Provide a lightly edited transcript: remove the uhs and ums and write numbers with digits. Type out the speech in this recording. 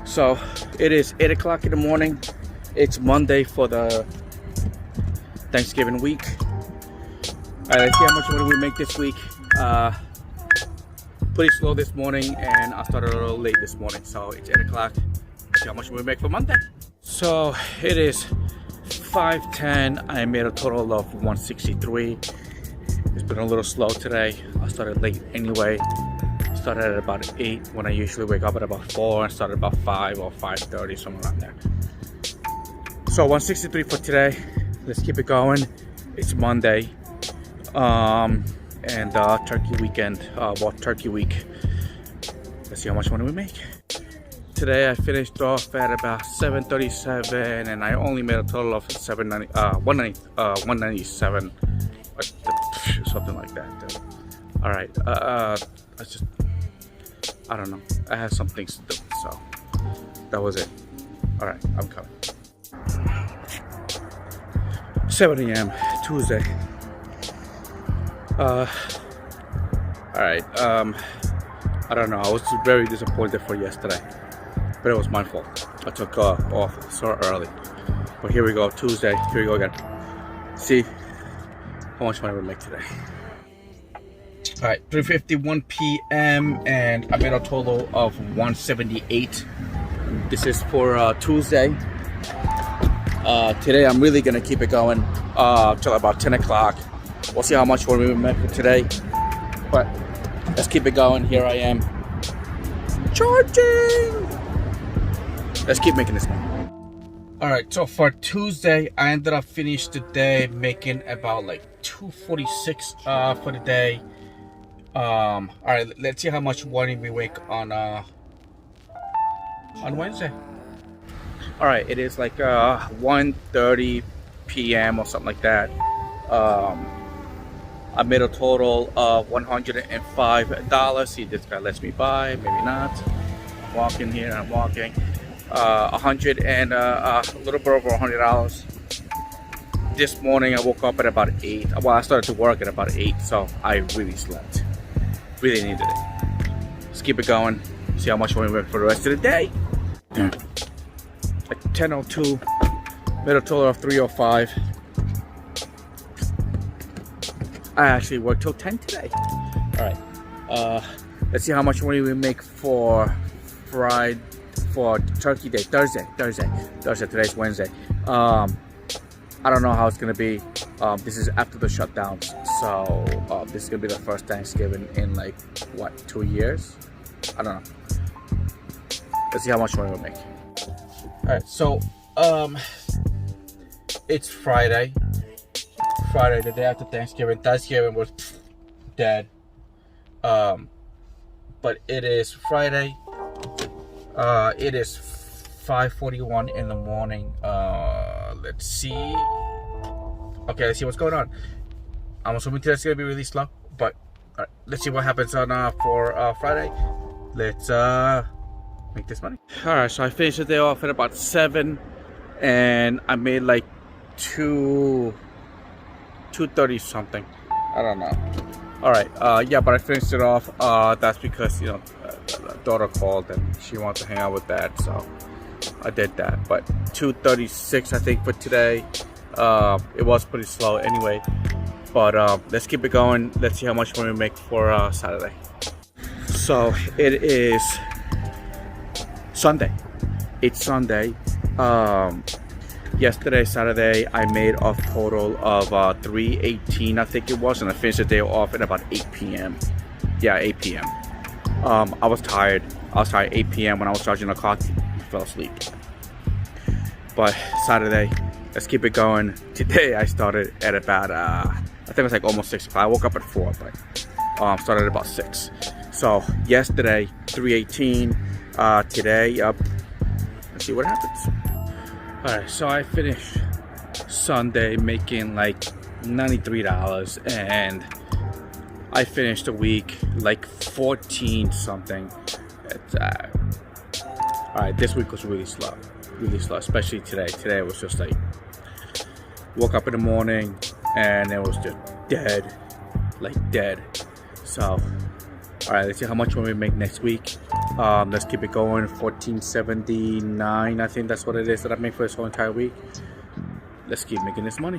So it is 8 o'clock in the morning. It's Monday for the Thanksgiving week. All right, let's see how much money we make this week. Pretty slow this morning, and I started a little late this morning. So it's 8 o'clock. Let's see how much we make for Monday. So it is 5:10. I made a total of 163. It's been a little slow today. I started late anyway. Started at about 8 when I usually wake up at about 4, and started about 5 or 5:30, somewhere around there. So 163 for today. Let's keep it going. It's Monday, and turkey weekend. Turkey week. Let's see how much money we make. Today I finished off at about 737, and I only made a total of 197, something like that. All right. I don't know. I had some things to do, so that was it. All right, I'm coming. 7 a.m. Tuesday. All right. I don't know. I was very disappointed for yesterday, but it was my fault. I took off so early. But here we go, Tuesday. Here we go again. See how much money we make today. All right, 3:51 p.m. and I made a total of 178. This is for Tuesday. Today I'm really gonna keep it going till about 10 o'clock. We'll see how much money we make for today, but let's keep it going. Here I am charging. Let's keep making this money. All right, so for Tuesday, I ended up finished the day making about like 246 for the day. All right, let's see how much money we make on Wednesday. All right, it is like 1:30 p.m. or something like that. I made a total of $105. See, this guy lets me buy, maybe not. I'm walking here, I'm walking. 100 and a little bit over $100. This morning I woke up at about 8. Well, I started to work at about 8, so I really slept. Really needed it. Let's keep it going. See how much we make for the rest of the day. At 10:02, made a total of 305. I actually worked till 10 today. All right. Let's see how much money we make for Turkey Day, Thursday. Today's Wednesday. I don't know how it's gonna be. This is after the shutdowns, so this is gonna be the first Thanksgiving in like what, 2 years? I don't know. Let's see how much money we make. All right, so it's Friday, the day after Thanksgiving. Thanksgiving was dead, but it is Friday. It is 5:41 in the morning. Let's see. Okay, let's see what's going on. I'm assuming today's gonna be really slow, but let's see what happens on for Friday. Let's make this money. All right, so I finished the day off at about 7, and I made like 230 something. I don't know. All right, yeah, but I finished it off. That's because the daughter called and she wanted to hang out with dad, so I did that. But 236 I think for today. It was pretty slow anyway, but let's keep it going. Let's see how much money we make for Saturday. So it is Sunday. It's Sunday. Yesterday, Saturday, I made a total of 318 I think it was, and I finished the day off at about 8 p.m. Yeah, 8 p.m. I was tired. 8 p.m. when I was charging the car. I fell asleep. But Saturday, let's keep it going. Today I started at about I think it was like almost 6 o'clock. I woke up at 4, but started at about 6. So yesterday 318. Today let's see what happens. All right, so I finished Sunday making like $93, and I finished the week like 14 something. All right, this week was really slow, especially today. Today it was just like, woke up in the morning and it was just dead. So All right, let's see how much we make next week. Let's keep it going. 1479, I think that's what it is that I make for this whole entire week. Let's keep making this money.